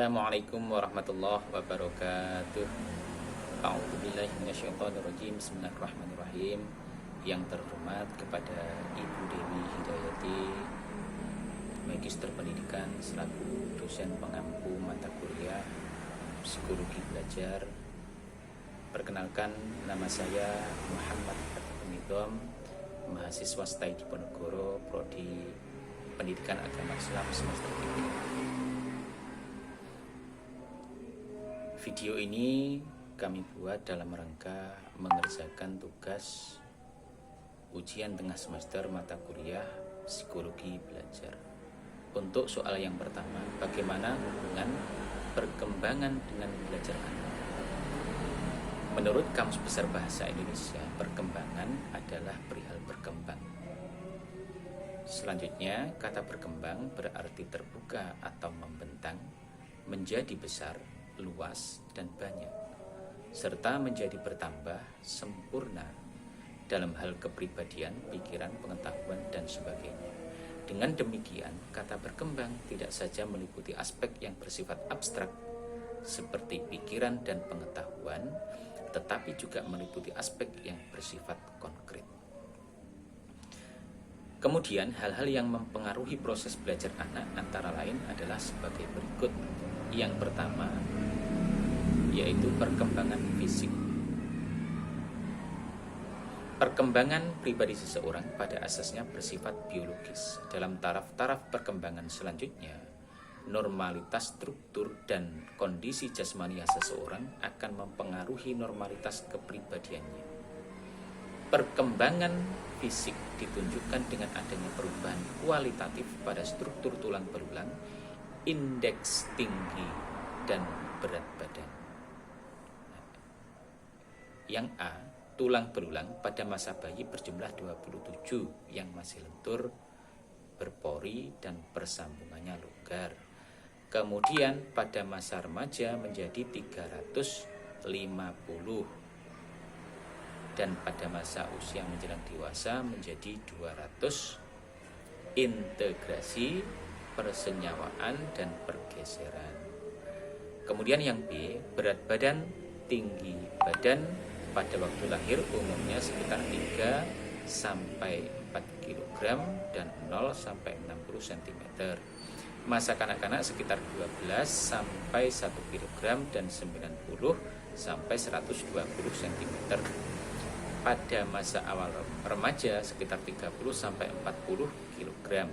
Assalamualaikum warahmatullahi wabarakatuh. A'udzubillahi minasyaitonirrajim. Bismillahirrahmanirrahim. Yang terhormat kepada Ibu Dewi Hidayati, Magister Pendidikan selaku dosen pengampu mata kuliah Psikologi Belajar. Perkenalkan, nama saya Muhammad Nidom, mahasiswa STAI Diponegoro, Prodi Pendidikan Agama Islam semester 3. Video ini kami buat dalam rangka mengerjakan tugas ujian tengah semester mata kuliah Psikologi Belajar. Untuk soal yang pertama, bagaimana hubungan perkembangan dengan belajar anak? Menurut Kamus Besar Bahasa Indonesia, perkembangan adalah perihal berkembang. Selanjutnya, kata berkembang berarti terbuka atau membentang, menjadi besar, luas, dan banyak, serta menjadi bertambah, sempurna dalam hal kepribadian, pikiran, pengetahuan, dan sebagainya. Dengan demikian, kata berkembang tidak saja meliputi aspek yang bersifat abstrak seperti pikiran dan pengetahuan, tetapi juga meliputi aspek yang bersifat konkret. Kemudian, hal-hal yang mempengaruhi proses belajar anak antara lain adalah sebagai berikut. Yang pertama, yaitu perkembangan fisik. Perkembangan pribadi seseorang pada asasnya bersifat biologis. Dalam taraf-taraf perkembangan selanjutnya, normalitas struktur dan kondisi jasmania seseorang akan mempengaruhi normalitas kepribadiannya. Perkembangan fisik ditunjukkan dengan adanya perubahan kualitatif pada struktur tulang belulang, indeks tinggi, dan berat badan. Yang A, tulang belulang pada masa bayi berjumlah 27 yang masih lentur, berpori, dan persambungannya longgar. Kemudian pada masa remaja menjadi 350, dan pada masa usia menjelang dewasa menjadi 200. Integrasi, persenyawaan, dan pergeseran. Kemudian yang B, berat badan, tinggi badan pada waktu lahir umumnya sekitar 3 sampai 4 kg dan 0 sampai 60 cm. Masa kanak-kanak sekitar 12 sampai 1 kg dan 90 sampai 120 cm. Pada masa awal remaja sekitar 30 sampai 40 kg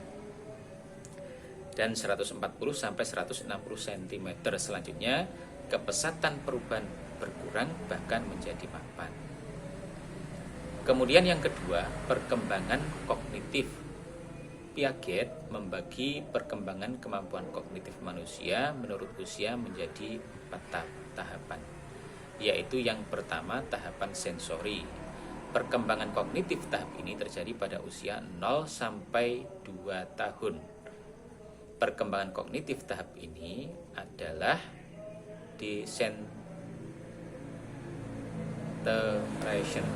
dan 140 sampai 160 cm. Selanjutnya, kepesatan perubahan berkurang bahkan menjadi mapan. Kemudian yang kedua, perkembangan kognitif. Piaget membagi perkembangan kemampuan kognitif manusia menurut usia menjadi 4 tahapan, yaitu yang pertama tahapan sensori. Perkembangan kognitif tahap ini terjadi pada usia 0 sampai 2 tahun. Perkembangan kognitif tahap ini adalah decentralization.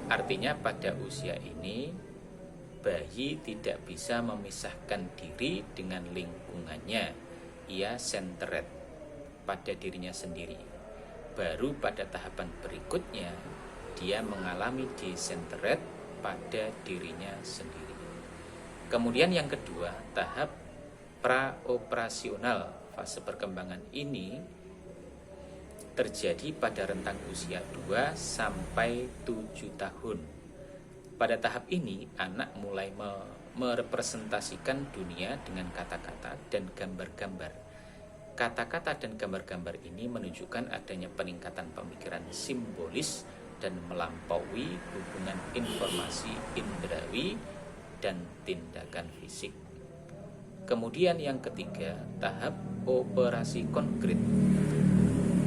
Artinya pada usia ini bayi tidak bisa memisahkan diri dengan lingkungannya. Ia centered pada dirinya sendiri. Baru pada tahapan berikutnya dia mengalami decentered pada dirinya sendiri. Kemudian yang kedua, tahap praoperasional. Fase perkembangan ini terjadi pada rentang usia 2 sampai 7 tahun. Pada tahap ini, anak mulai merepresentasikan dunia dengan kata-kata dan gambar-gambar. Kata-kata dan gambar-gambar ini menunjukkan adanya peningkatan pemikiran simbolis dan melampaui hubungan informasi indrawi dan tindakan fisik. Kemudian yang ketiga, tahap operasi konkret.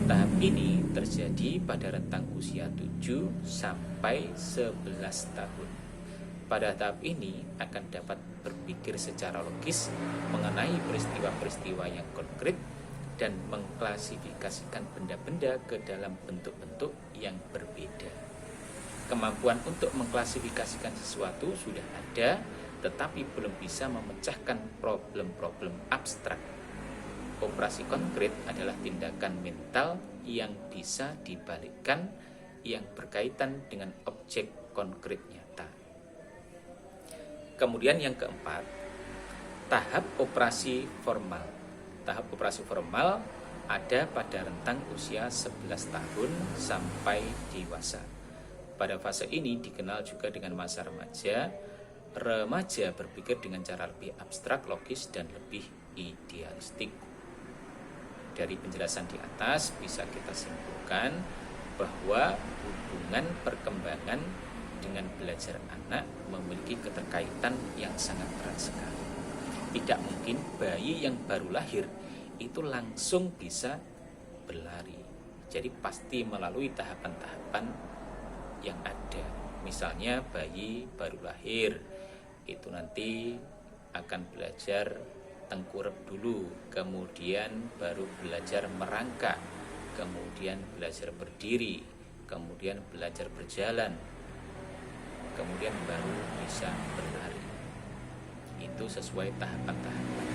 Tahap ini terjadi pada rentang usia 7 sampai 11 tahun. Pada tahap ini akan dapat berpikir secara logis mengenai peristiwa-peristiwa yang konkret dan mengklasifikasikan benda-benda ke dalam bentuk-bentuk yang berbeda. Kemampuan untuk mengklasifikasikan sesuatu sudah ada, tetapi belum bisa memecahkan problem-problem abstrak. operasi konkret adalah tindakan mental yang bisa dibalikkan yang berkaitan dengan objek konkret nyata. Kemudian yang keempat, tahap operasi formal. Tahap operasi formal ada pada rentang usia 11 tahun sampai dewasa. Pada fase ini dikenal juga dengan masa remaja. Remaja berpikir dengan cara lebih abstrak, logis, dan lebih idealistik. Dari penjelasan di atas bisa kita simpulkan bahwa hubungan perkembangan dengan belajar anak memiliki keterkaitan yang sangat erat sekali. Tidak mungkin bayi yang baru lahir itu langsung bisa berlari. Jadi pasti melalui tahapan-tahapan yang ada. Misalnya bayi baru lahir itu nanti akan belajar tengkurap dulu, kemudian baru belajar merangkak, kemudian belajar berdiri, kemudian belajar berjalan, kemudian baru bisa berlari. Itu sesuai tahapan-tahapan.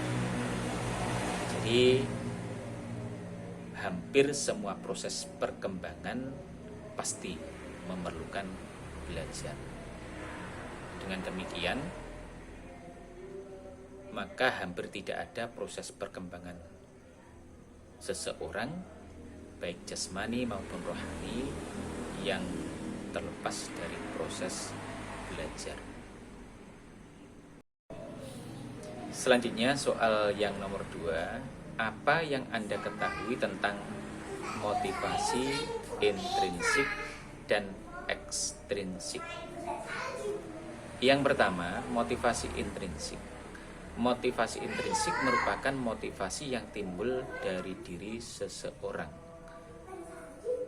Jadi hampir semua proses perkembangan pasti memerlukan belajar. Dengan demikian, maka hampir tidak ada proses perkembangan seseorang baik jasmani maupun rohani yang terlepas dari proses belajar. Selanjutnya soal yang nomor 2, apa yang Anda ketahui tentang motivasi intrinsik dan ekstrinsik? Yang pertama, motivasi intrinsik. Motivasi intrinsik merupakan motivasi yang timbul dari diri seseorang.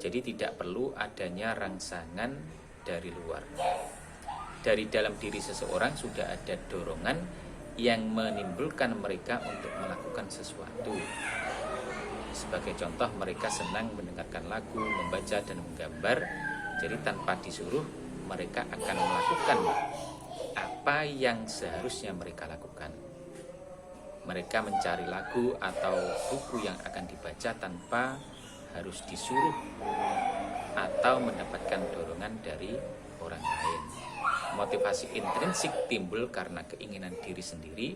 Jadi tidak perlu adanya rangsangan dari luar. Dari dalam diri seseorang sudah ada dorongan yang menimbulkan mereka untuk melakukan sesuatu. Sebagai contoh, mereka senang mendengarkan lagu, membaca, dan menggambar. Jadi tanpa disuruh, mereka akan melakukan apa yang seharusnya mereka lakukan. Mereka mencari lagu atau buku yang akan dibaca tanpa harus disuruh atau mendapatkan dorongan dari orang lain. Motivasi intrinsik timbul karena keinginan diri sendiri,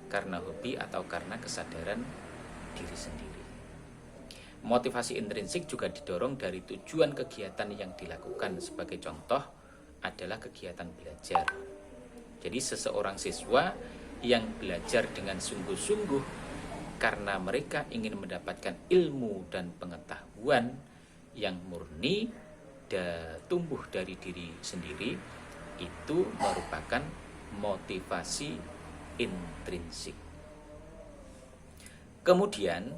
karena hobi atau karena kesadaran diri sendiri. Motivasi intrinsik juga didorong dari tujuan kegiatan yang dilakukan. Sebagai contoh adalah kegiatan belajar. Jadi seseorang siswa yang belajar dengan sungguh-sungguh karena mereka ingin mendapatkan ilmu dan pengetahuan yang murni dan tumbuh dari diri sendiri, itu merupakan motivasi intrinsik. Kemudian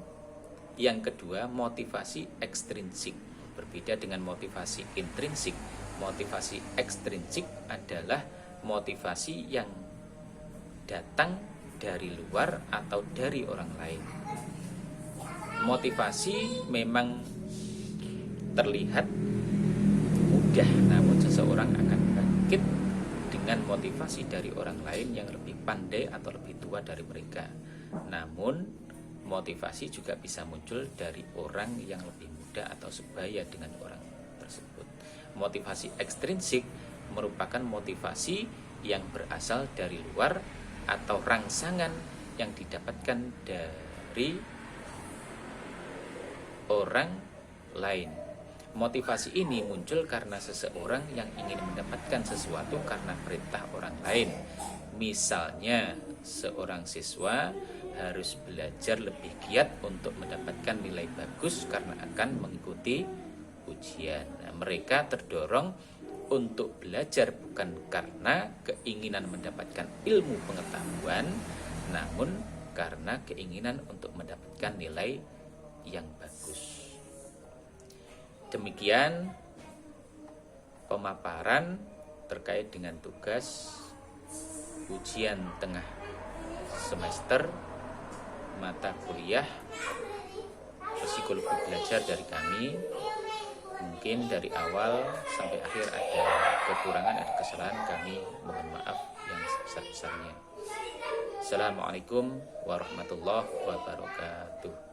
yang kedua, motivasi ekstrinsik. Berbeda dengan motivasi intrinsik, motivasi ekstrinsik adalah motivasi yang datang dari luar atau dari orang lain. Motivasi memang terlihat mudah, namun seseorang akan bangkit dengan motivasi dari orang lain yang lebih pandai atau lebih tua dari mereka. Namun motivasi juga bisa muncul dari orang yang lebih muda atau sebaya dengan orang tersebut. Motivasi ekstrinsik merupakan motivasi yang berasal dari luar atau rangsangan yang didapatkan dari orang lain. Motivasi ini muncul karena seseorang yang ingin mendapatkan sesuatu karena perintah orang lain. Misalnya, seorang siswa harus belajar lebih giat untuk mendapatkan nilai bagus karena akan mengikuti ujian. Nah, mereka terdorong untuk belajar bukan karena keinginan mendapatkan ilmu pengetahuan, namun karena keinginan untuk mendapatkan nilai yang bagus. Demikian pemaparan terkait dengan tugas ujian tengah semester mata kuliah psikologi belajar dari kami. Mungkin dari awal sampai akhir ada kekurangan, ada kesalahan, kami mohon maaf yang sebesar-besarnya. Assalamualaikum warahmatullahi wabarakatuh.